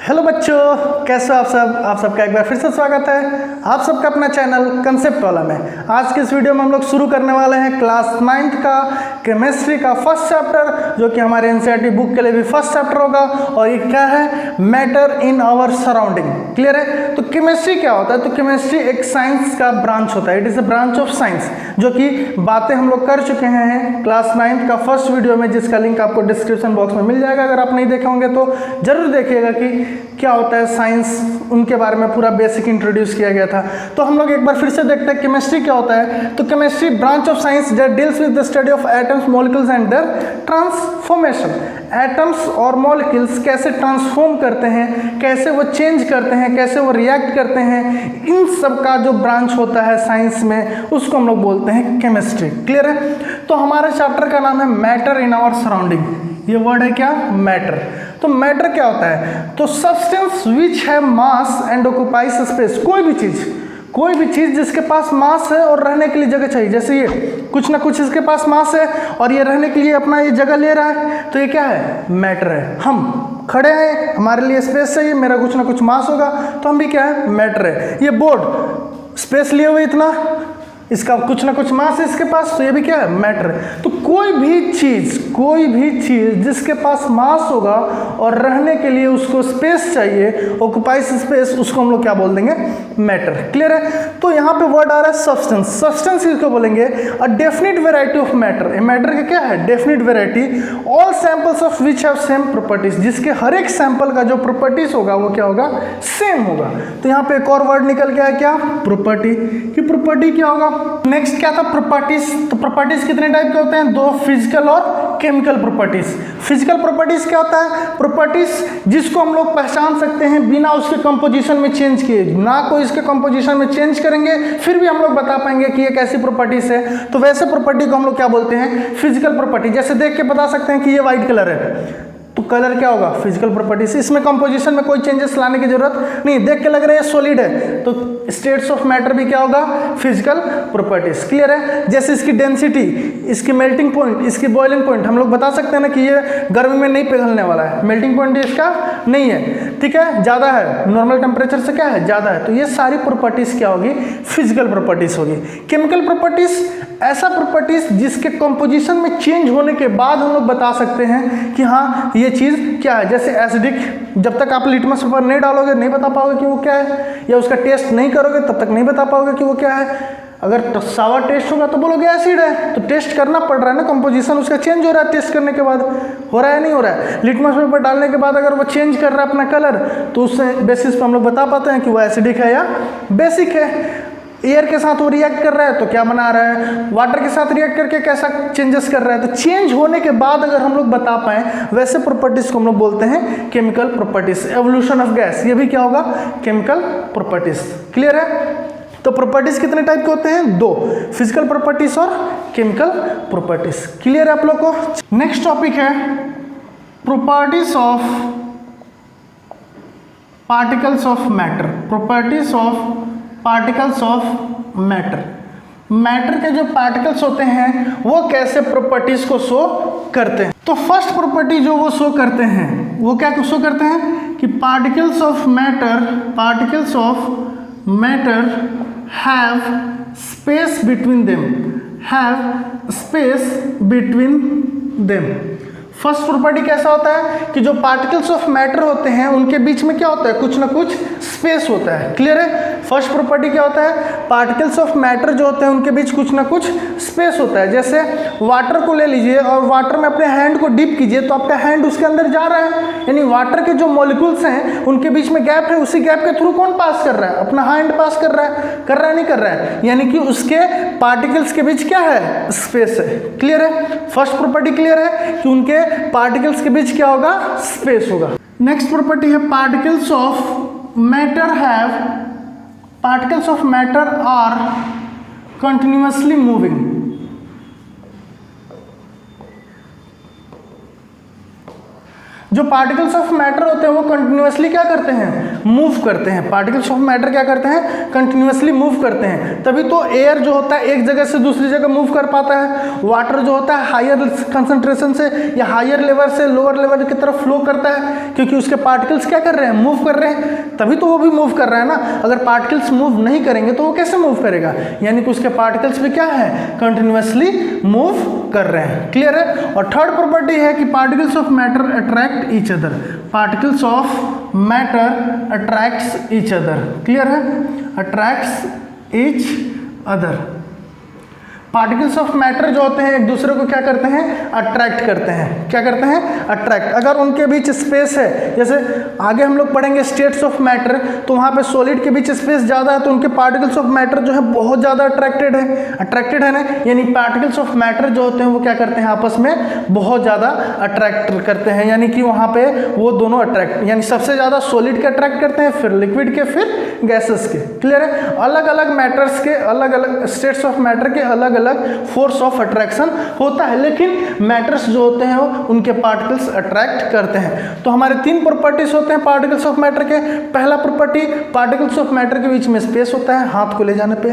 Hello बच्चों, कैसे हो आप सब। आप सबका एक बार फिर से स्वागत है आप सबका अपना चैनल कंसेप्ट वाला में। आज के इस वीडियो में हम लोग शुरू करने वाले हैं क्लास 9th का केमिस्ट्री का फर्स्ट चैप्टर, जो कि हमारे एनसीईआरटी बुक के लिए भी फर्स्ट चैप्टर होगा। और ये क्या है? Matter in our surrounding. Clear है? तो केमिस्ट्री क्या होता है? तो केमिस्ट्री एक साइंस का ब्रांच होता है। It is a branch of science, जो कि बातें हम लोग कर चुके हैं क्लास 9th का फर्स्ट वीडियो में, जिसका लिंक आपको डिस्क्रिप्शन बॉक्स में मिल जाएगा। अगर आप नहीं देखे होंगे तो जरूर देखिएगा कि क्या होता है साइंस, उनके बारे में पूरा बेसिक इंट्रोड्यूस किया गया था। तो हम लोग एक बार फिर से देखते हैं केमिस्ट्री क्या होता है। तो chemistry branch of science that deals with the study of atoms, molecules and their transformation. Atoms और मॉलिक्यूल्स कैसे ट्रांसफॉर्म करते हैं, कैसे वो चेंज करते हैं, कैसे वो रिएक्ट करते हैं, इन सब का जो ब्रांच होता है साइंस में, उसको हम लोग बोलते हैं केमिस्ट्री। क्लियर है? तो हमारे चैप्टर का नाम है मैटर इन आवर सराउंडिंग। ये वर्ड है क्या? मैटर। तो मैटर क्या होता है? तो सब्सटेंस विच है मास एंड ऑक्युपाइज स्पेस। कोई भी चीज जिसके पास मास है और रहने के लिए जगह चाहिए। जैसे ये कुछ ना कुछ इसके पास मास है और ये रहने के लिए अपना ये जगह ले रहा है, तो ये क्या है? मैटर है। हम खड़े हैं, हमारे लिए स्पेस चाहिए, मेरा कुछ ना कुछ मास होगा, तो हम भी क्या है? मैटर है। ये बोर्ड स्पेस लिए हुए इतना, इसका कुछ ना कुछ मास है इसके पास, तो ये भी क्या है? मैटर है। तो कोई भी चीज जिसके पास मास होगा और रहने के लिए उसको स्पेस चाहिए, ऑक्युपाइज स्पेस, उसको हम लोग क्या बोल देंगे? मैटर। क्लियर है? तो यहाँ पे वर्ड आ रहा है सब्सटेंस। सब्सटेंस इसको बोलेंगे a definite variety of matter. Matter का क्या है? Definite variety. All samples of which have same properties, जिसके हर एक सैंपल का जो प्रॉपर्टीज होगा वो क्या होगा? सेम होगा। तो यहाँ पे एक और वर्ड निकल गया है क्या? प्रॉपर्टी। कि प्रॉपर्टी क्या होगा? नेक्स्ट क्या था? प्रॉपर्टीज। तो प्रॉपर्टीज कितने टाइप के होते हैं? दो, फिजिकल और केमिकल प्रॉपर्टीज। फिजिकल प्रॉपर्टीज क्या होता है? प्रॉपर्टीज जिसको हम लोग पहचान सकते हैं बिना उसके कंपोजिशन में चेंज किए। ना कोई इसके कंपोजिशन में चेंज करेंगे फिर भी हम लोग बता पाएंगे कि ये कैसी प्रॉपर्टीज है। तो वैसे प्रॉपर्टी को हम लोग क्या बोलते हैं? Physical property. जैसे देख के बता सकते हैं कि ये व्हाइट कलर है, तो कलर क्या होगा? Physical properties. इसमें कंपोजिशन में कोई चेंजेस लाने की जरूरत नहीं, देख के लग रहा है सॉलिड है, तो स्टेट्स ऑफ मैटर भी क्या होगा? Physical properties. क्लियर है? जैसे इसकी डेंसिटी, इसकी मेल्टिंग पॉइंट, इसकी बॉइलिंग पॉइंट, हम लोग बता सकते हैं ना कि ये गर्मी में नहीं पिघलने वाला है, मेल्टिंग पॉइंट इसका नहीं है, ठीक है, ज़्यादा है, नॉर्मल टेम्परेचर से क्या है? ज़्यादा है। तो ये सारी प्रॉपर्टीज क्या होगी? फिजिकल प्रॉपर्टीज होगी। केमिकल प्रॉपर्टीज ऐसा प्रॉपर्टीज जिसके कंपोजिशन में चेंज होने के बाद हम लोग बता सकते हैं कि हाँ ये चीज़ क्या है। जैसे एसिडिक, जब तक आप लिटमस पेपर नहीं डालोगे नहीं बता पाओगे कि वो क्या है, या उसका टेस्ट नहीं करोगे तब तक नहीं बता पाओगे कि वो क्या है। अगर सावर टेस्ट होगा तो बोलोगे एसिड है, तो टेस्ट करना पड़ रहा है ना, कंपोजिशन उसका चेंज हो रहा है टेस्ट करने के बाद। हो रहा है नहीं हो रहा है? लिटमस पेपर डालने के बाद अगर वो चेंज कर रहा है अपना कलर, तो उस बेसिस पर हम लोग बता पाते हैं कि वो एसिडिक है या बेसिक है। एयर के साथ वो रिएक्ट कर रहा है तो क्या बना रहा है? वाटर के साथ रिएक्ट करके कैसा चेंजेस कर रहा है। तो चेंज होने के बाद अगर हम लोग बता पाएं, वैसे प्रॉपर्टीज को हम लोग बोलते हैं chemical properties. Evolution of gas, ये भी क्या होगा? Chemical properties. क्लियर है? तो प्रॉपर्टीज कितने टाइप के होते हैं? दो, फिजिकल प्रॉपर्टीज और केमिकल प्रॉपर्टीज। क्लियर है आप लोग को? नेक्स्ट टॉपिक है properties of particles of matter. Properties of particles of matter. Matter के जो पार्टिकल्स होते हैं वो कैसे प्रॉपर्टीज को शो करते हैं। तो फर्स्ट प्रॉपर्टी जो वो शो करते हैं वो क्या शो करते हैं? कि particles of matter have space between them. First property कैसा होता है? कि जो पार्टिकल्स ऑफ मैटर होते हैं उनके बीच में क्या होता है? कुछ ना कुछ स्पेस होता है। क्लियर है? फर्स्ट प्रॉपर्टी क्या होता है? पार्टिकल्स ऑफ मैटर जो होते हैं उनके बीच कुछ ना कुछ स्पेस होता है। जैसे वाटर को ले लीजिए और वाटर में अपने हैंड को डिप कीजिए, तो आपका हैंड उसके अंदर जा रहा है, यानी वाटर के जो मॉलिक्यूल्स हैं उनके बीच में गैप है, उसी गैप के थ्रू कौन पास कर रहा है? अपना हैंड पास कर रहा है नहीं कर रहा है, यानी कि उसके पार्टिकल्स के बीच क्या है? स्पेस है। क्लियर है? फर्स्ट प्रॉपर्टी क्लियर है कि उनके पार्टिकल्स के बीच क्या होगा? स्पेस होगा। नेक्स्ट प्रॉपर्टी है particles of matter are continuously moving. जो जो पार्टिकल्स ऑफ मैटर होते हैं वो कंटिन्यूसली क्या करते हैं, मूव करते हैं। पार्टिकल्स ऑफ मैटर क्या करते हैं, कंटिन्यूसली मूव करते हैं। तभी तो एयर जो होता है एक जगह से दूसरी जगह मूव कर पाता है। वाटर जो होता है हायर कंसंट्रेशन से या हायर लेवल से लोअर लेवल की तरफ फ्लो करता है, क्योंकि उसके पार्टिकल्स क्या कर रहे हैं, मूव कर रहे हैं, तभी तो वो भी मूव कर रहा है ना। अगर पार्टिकल्स मूव नहीं करेंगे तो वो कैसे मूव करेगा, यानी कि उसके पार्टिकल्स भी क्या है, कंटिन्यूसली मूव कर रहे हैं। क्लियर है। और थर्ड प्रॉपर्टी है कि particles of matter attract each other. Particles of matter attracts each other. Clear है, attracts each other. Particles of matter जो होते हैं एक दूसरे को क्या करते हैं, अट्रैक्ट करते हैं। क्या करते हैं, अट्रैक्ट। अगर उनके बीच स्पेस है, जैसे आगे हम लोग पढ़ेंगे स्टेट्स ऑफ मैटर, तो वहाँ पे सॉलिड के बीच स्पेस ज़्यादा है तो उनके पार्टिकल्स ऑफ मैटर जो है बहुत ज़्यादा अट्रैक्टेड है ना, यानी पार्टिकल्स ऑफ मैटर जो होते हैं वो क्या करते हैं, आपस में बहुत ज़्यादा अट्रैक्ट करते हैं, यानी कि वहाँ पे वो दोनों अट्रैक्ट, यानी सबसे ज़्यादा सॉलिड के अट्रैक्ट करते हैं, फिर लिक्विड के, फिर गैसेस के। क्लियर है। अलग अलग मैटर्स के, अलग अलग स्टेट्स ऑफ मैटर के अलग अलग फोर्स ऑफ अट्रैक्शन होता है, लेकिन मैटर्स जो होते हैं वो उनके पार्टिकल्स अट्रैक्ट करते हैं। तो हमारे तीन प्रॉपर्टीज होते हैं पार्टिकल्स ऑफ मैटर के। पहला प्रॉपर्टी, पार्टिकल्स ऑफ मैटर के बीच में स्पेस होता है। हाथ को ले जाने पे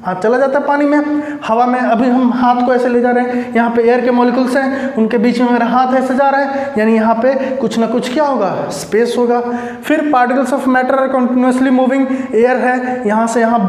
हाथ चला जाता है पानी में, हवा में। अभी हम हाथ को ऐसे ले जा रहे हैं, यहाँ पे एयर के मॉलिक्यूल्स हैं, उनके बीच में मेरा हाथ ऐसे जा रहा है, यानी यहाँ पे कुछ ना कुछ क्या होगा, स्पेस होगा। फिर particles of matter are continuously moving. Air है, यहाँ से यहाँ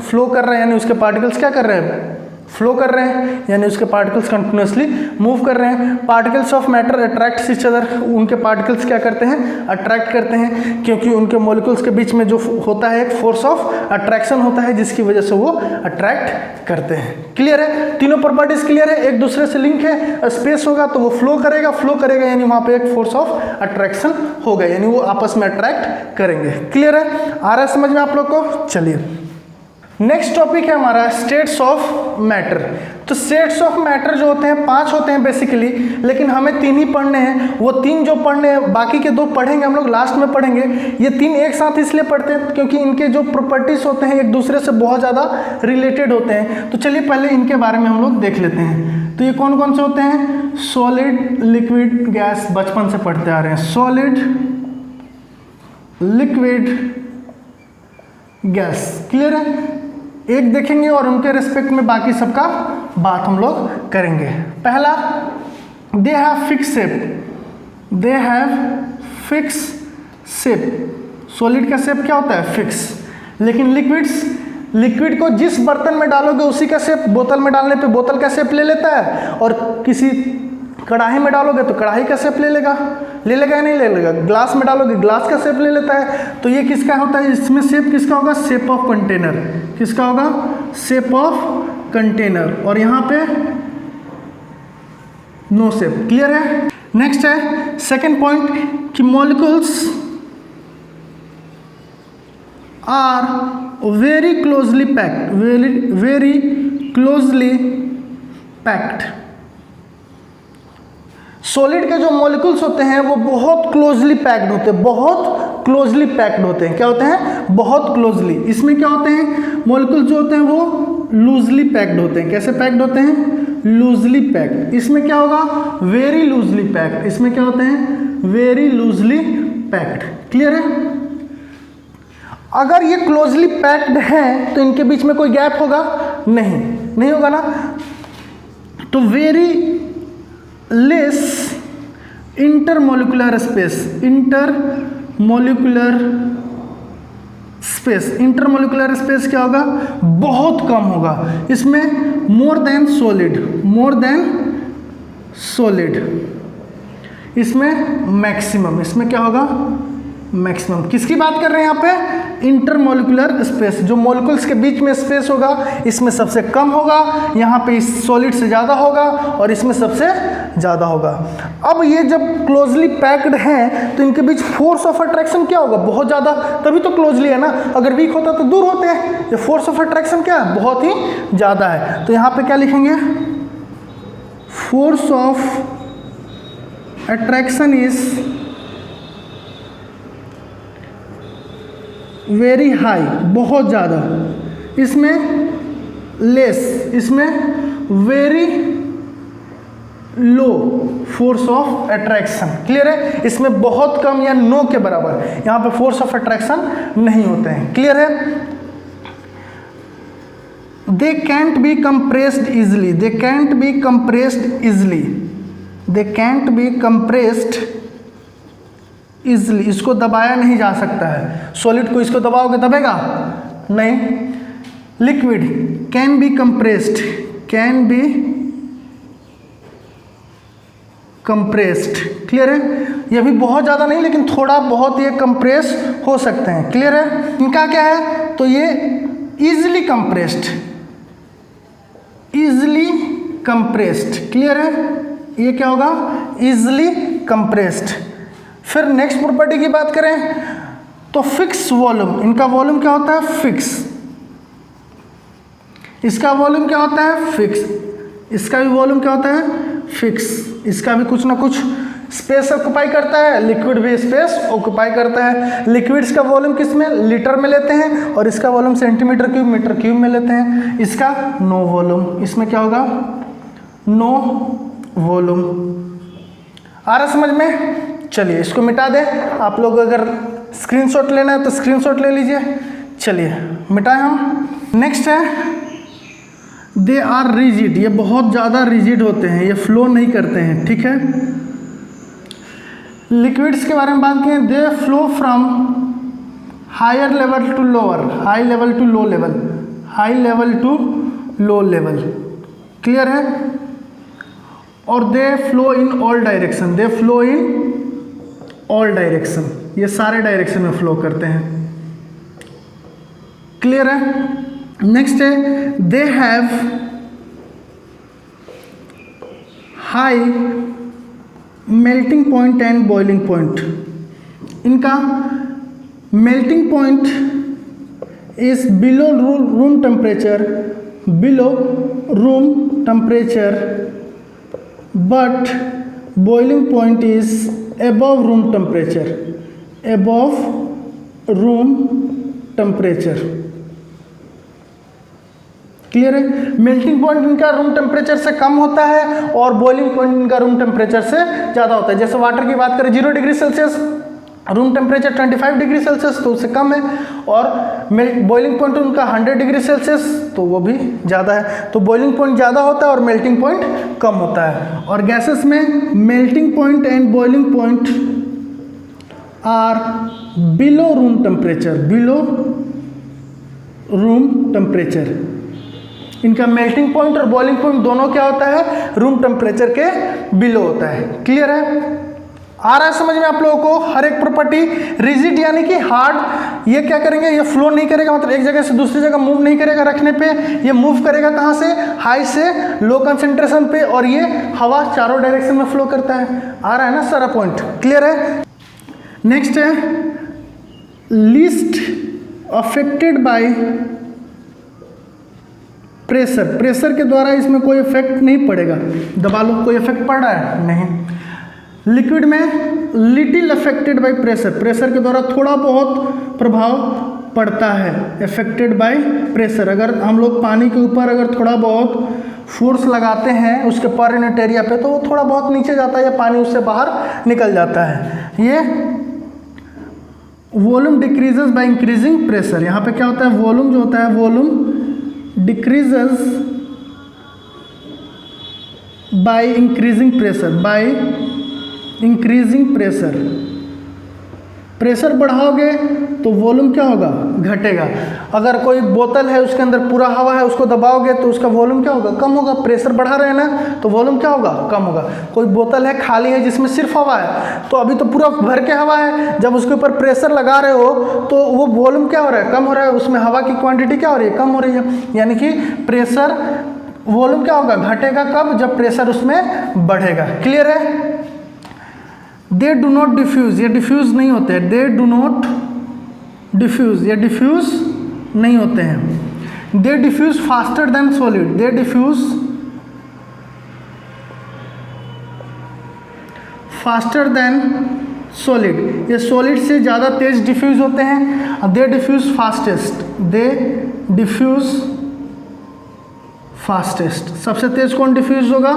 फ्लो कर रहे हैं, यानी उसके पार्टिकल्स क्या कर रहे हैं, फ्लो कर रहे हैं, यानी उसके पार्टिकल्स कंटिन्यूसली मूव कर रहे हैं। Particles of matter attracts each other. उनके पार्टिकल्स क्या करते हैं, अट्रैक्ट करते हैं, क्योंकि उनके मॉलिक्यूल्स के बीच में जो होता है एक फोर्स ऑफ अट्रैक्शन होता है, जिसकी वजह से वो अट्रैक्ट करते हैं। क्लियर है, तीनों प्रॉपर्टीज क्लियर है, एक दूसरे से लिंक है। स्पेस होगा तो वो फ्लो करेगा यानी वहाँ पे एक फोर्स ऑफ अट्रैक्शन होगा, यानी वो आपस में अट्रैक्ट करेंगे। क्लियर है, आ रहा है समझ में आप लोग को। चलिए नेक्स्ट टॉपिक है हमारा स्टेट्स ऑफ मैटर। तो स्टेट्स ऑफ मैटर जो होते हैं 5 होते हैं बेसिकली, लेकिन हमें 3 ही पढ़ने हैं। वो 3 जो पढ़ने हैं, बाकी के 2 पढ़ेंगे हम लोग लास्ट में पढ़ेंगे। ये 3 एक साथ इसलिए पढ़ते हैं क्योंकि इनके जो प्रॉपर्टीज होते हैं एक दूसरे से बहुत ज़्यादा रिलेटेड होते हैं। तो चलिए पहले इनके बारे में हम लोग देख लेते हैं। तो ये कौन कौन से होते हैं, सॉलिड, लिक्विड, गैस, बचपन से पढ़ते आ रहे हैं। Solid, liquid, gas. क्लियर है, एक देखेंगे और उनके रिस्पेक्ट में बाकी सबका बात हम लोग करेंगे। पहला, they have fix shape. They have fix shape. Solid का शेप क्या होता है, फिक्स। लेकिन लिक्विड को जिस बर्तन में डालोगे उसी का शेप, बोतल में डालने पे बोतल का शेप ले लेता है, और किसी कढ़ाई में डालोगे तो कढ़ाई का शेप ले लेगा या नहीं ले लेगा। ग्लास में डालोगे ग्लास का शेप ले लेता है। तो ये किसका होता है, इसमें शेप किसका होगा, शेप ऑफ कंटेनर। किसका होगा, शेप ऑफ कंटेनर। और यहाँ पे नो शेप। क्लियर है। नेक्स्ट है सेकेंड पॉइंट कि molecules are very closely packed. Very closely packed. Solid के जो मॉलिक्यूल्स होते हैं वो बहुत क्लोजली पैक्ड होते हैं, बहुत क्लोजली पैक्ड होते हैं। क्या होते हैं, बहुत क्लोजली। इसमें क्या होते हैं, मॉलिक्यूल्स जो होते हैं वो लूजली पैक्ड होते हैं। कैसे पैक्ड होते हैं, लूजली पैक्ड। इसमें क्या होगा, वेरी लूजली पैक्ड। इसमें क्या होते हैं, वेरी लूजली पैक्ड। क्लियर है। अगर ये क्लोजली पैक्ड है तो इनके बीच में कोई गैप होगा, नहीं होगा ना। तो very less intermolecular space. Intermolecular space क्या होगा, बहुत कम होगा। इसमें मोर देन सॉलिड। इसमें मैक्सिमम। इसमें क्या होगा, मैक्सिमम। किसकी बात कर रहे हैं यहाँ पे, इंटरमोलिकुलर स्पेस। जो मॉलिक्यूल्स के बीच में स्पेस होगा इसमें सबसे कम होगा, यहाँ पे इस सॉलिड से ज़्यादा होगा और इसमें सबसे ज़्यादा होगा। अब ये जब क्लोजली पैक्ड हैं तो इनके बीच फोर्स ऑफ अट्रैक्शन क्या होगा, बहुत ज़्यादा, तभी तो क्लोजली है ना। अगर वीक होता तो दूर होते हैं। ये फोर्स ऑफ अट्रैक्शन क्या है, बहुत ही ज़्यादा है। तो यहाँ पे क्या लिखेंगे, force of attraction is very high, बहुत ज़्यादा। इसमें लेस, इसमें very low force of attraction. Clear है, इसमें बहुत कम या नो के बराबर यहाँ पे फोर्स ऑफ अट्रैक्शन नहीं होते हैं। क्लियर है, they can't B compressed easily, they can't B compressed easily, they can't B compressed easily, इसको दबाया नहीं जा सकता है। सॉलिड को इसको दबाओगे दबेगा नहीं। Liquid can be compressed, can be compressed. Clear है, ये भी बहुत ज़्यादा नहीं लेकिन थोड़ा बहुत ये कंप्रेस हो सकते हैं। क्लियर है, इनका क्या है तो ये easily compressed, easily compressed. Clear है, ये क्या होगा इजली कंप्रेस्ड। फिर नेक्स्ट प्रॉपर्टी की बात करें तो फिक्स वॉल्यूम, इनका वॉल्यूम क्या होता है फिक्स, इसका वॉल्यूम क्या होता है फिक्स, इसका भी वॉल्यूम क्या होता है फिक्स, इसका भी कुछ ना कुछ स्पेस ऑक्युपाई करता है, लिक्विड भी स्पेस ऑक्युपाई करता है। लिक्विड्स का वॉल्यूम किस में लीटर में लेते हैं और इसका volume centimetre cube metre cube में लेते हैं। इसका नो वॉल्यूम, इसमें क्या होगा नो वॉल्यूम। आ रहा समझ में? चलिए इसको मिटा दें। आप लोग अगर स्क्रीनशॉट लेना है तो स्क्रीनशॉट ले लीजिए। चलिए मिटाएं हम। नेक्स्ट है दे आर रिजिड, ये बहुत ज़्यादा रिजिड होते हैं, ये फ्लो नहीं करते हैं। ठीक है, लिक्विड्स के बारे में बात करें, they flow from higher level to lower, high level to low level, high level to low level. Clear है, और they flow in all direction, they flow in all direction, ये सारे डायरेक्शन में फ्लो करते हैं। क्लियर है, next है they have high melting point and boiling point, इनका melting point is below room temperature, below room temperature, but boiling point is above room temperature, above room temperature. Clear है, melting point इनका room temperature से कम होता है और boiling point इनका room temperature से ज़्यादा होता है। जैसे वाटर की बात करें 0 degree Celsius, room temperature 25 degree Celsius तो उससे कम है, और बॉइलिंग पॉइंट उनका 100 डिग्री सेल्सियस तो वो भी ज़्यादा है। तो बॉइलिंग पॉइंट ज़्यादा होता है और मेल्टिंग पॉइंट कम होता है। और गैसेस में melting point and boiling point are below room temperature, below room temperature. इनका मेल्टिंग पॉइंट और बॉइलिंग पॉइंट दोनों क्या होता है रूम टेम्परेचर के बिलो होता है। क्लियर है, आ रहा है समझ में आप लोगों को? हर एक प्रॉपर्टी रिजिड यानी कि हार्ड, ये क्या करेंगे ये फ्लो नहीं करेगा, मतलब एक जगह से दूसरी जगह मूव नहीं करेगा रखने पे, ये मूव करेगा कहाँ से हाई से लो कंसेंट्रेशन पे, और ये हवा चारों डायरेक्शन में फ्लो करता है। आ रहा है ना सारा पॉइंट? क्लियर है, नेक्स्ट है least affected by pressure, pressure के द्वारा इसमें कोई इफेक्ट नहीं पड़ेगा। दबा लो, कोई इफेक्ट पड़ रहा है? नहीं। लिक्विड में little affected by pressure, pressure के द्वारा थोड़ा बहुत प्रभाव पड़ता है। अफेक्टेड बाय प्रेशर, अगर हम लोग पानी के ऊपर अगर थोड़ा बहुत फोर्स लगाते हैं उसके पर यूनिट एरिया पे तो वो थोड़ा बहुत नीचे जाता है या पानी उससे बाहर निकल जाता है। ये volume decreases by increasing pressure, यहाँ पे क्या होता है वॉल्यूम जो होता है volume decreases by increasing pressure, by increasing pressure। Pressure बढ़ाओगे तो वॉल्यूम क्या होगा घटेगा। अगर कोई बोतल है उसके अंदर पूरा हवा है उसको दबाओगे तो उसका वॉल्यूम क्या होगा कम होगा। प्रेशर बढ़ा रहे हैं ना तो वॉल्यूम क्या होगा कम होगा। कोई बोतल है खाली है जिसमें सिर्फ हवा है तो अभी तो पूरा भर के हवा है, जब उसके ऊपर प्रेशर लगा रहे हो तो वो वॉल्यूम क्या हो रहा है कम हो रहा है, उसमें हवा की क्वांटिटी क्या हो रही है कम हो रही है। यानी कि प्रेशर वॉल्यूम क्या होगा घटेगा कब, जब प्रेशर उसमें बढ़ेगा। क्लियर है। दे डू नॉट डिफ्यूज, ये डिफ्यूज नहीं होते हैं। दे डू नॉट डिफ्यूज, ये डिफ्यूज नहीं होते हैं। दे डिफ्यूज फास्टर देन सॉलिड, दे डिफ्यूज फास्टर देन सॉलिड, ये सॉलिड से ज़्यादा तेज डिफ्यूज होते हैं। दे डिफ्यूज फास्टेस्ट, दे डिफ्यूज फास्टेस्ट, सबसे तेज कौन डिफ्यूज होगा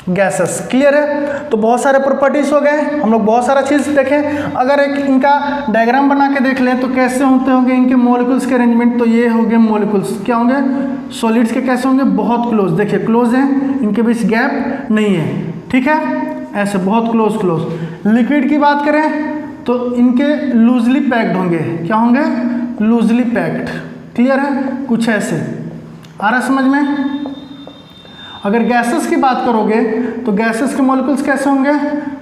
गैसेस। क्लियर है? तो बहुत सारे प्रॉपर्टीज हो गए, हम लोग बहुत सारा चीज़ देखें। अगर एक इनका डायग्राम बना के देख लें तो कैसे होते होंगे इनके मॉलिक्यूल्स के अरेंजमेंट। तो ये हो गए मॉलिक्यूल्स, क्या होंगे? सॉलिड्स के कैसे होंगे? बहुत क्लोज। देखिए क्लोज हैं, इनके बीच गैप नहीं है, ठीक है, ऐसे बहुत क्लोज क्लोज। लिक्विड की बात करें तो इनके लूजली पैक्ड होंगे, क्या होंगे? Loosely packed. क्लियर है? कुछ ऐसे आ रहा समझ में? अगर गैसेस की बात करोगे तो गैसेस के मॉलिक्यूल्स कैसे होंगे?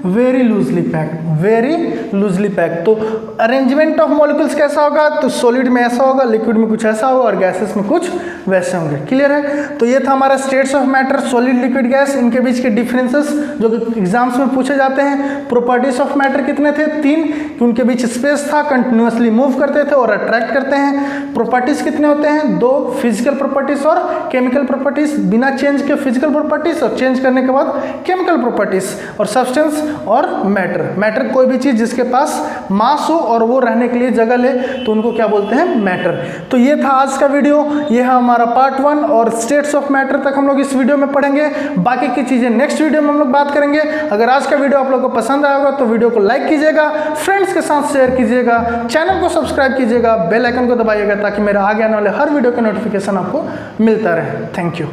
Very loosely packed, very loosely packed. तो अरेंजमेंट ऑफ मॉलिक्यूल्स कैसा होगा? तो सॉलिड में ऐसा होगा, लिक्विड में कुछ ऐसा होगा और गैसेस में कुछ वैसे होंगे। क्लियर है? तो ये था हमारा states of matter, solid, liquid, gas, इनके बीच के डिफरेंसेस जो एग्जाम्स में पूछे जाते हैं। प्रॉपर्टीज ऑफ मैटर कितने थे? 3, कि उनके बीच स्पेस था, कंटिन्यूअसली मूव करते थे और अट्रैक्ट करते हैं। प्रॉपर्टीज कितने होते हैं? 2, फिजिकल प्रॉपर्टीज और केमिकल प्रॉपर्टीज। बिना चेंज के फिजिकल प्रॉपर्टीज और चेंज करने के बाद केमिकल प्रॉपर्टीज। और सब्सटेंस और मैटर। मैटर कोई भी चीज जिसके पास मास हो और वो रहने के लिए जगह ले तो उनको क्या बोलते हैं? मैटर। तो ये था आज का वीडियो, ये है हमारा पार्ट 1 और स्टेट्स ऑफ मैटर तक हम लोग इस वीडियो में पढ़ेंगे। बाकी की चीजें नेक्स्ट वीडियो में हम लोग बात करेंगे। अगर आज का वीडियो आप लोगों को पसंद आया होगा तो वीडियो को लाइक कीजिएगा, फ्रेंड्स के साथ शेयर कीजिएगा, चैनल को सब्सक्राइब कीजिएगा, बेल आइकन को दबाइएगा ताकि मेरा आगे आने वाले हर वीडियो का नोटिफिकेशन आपको मिलता रहे। Thank you.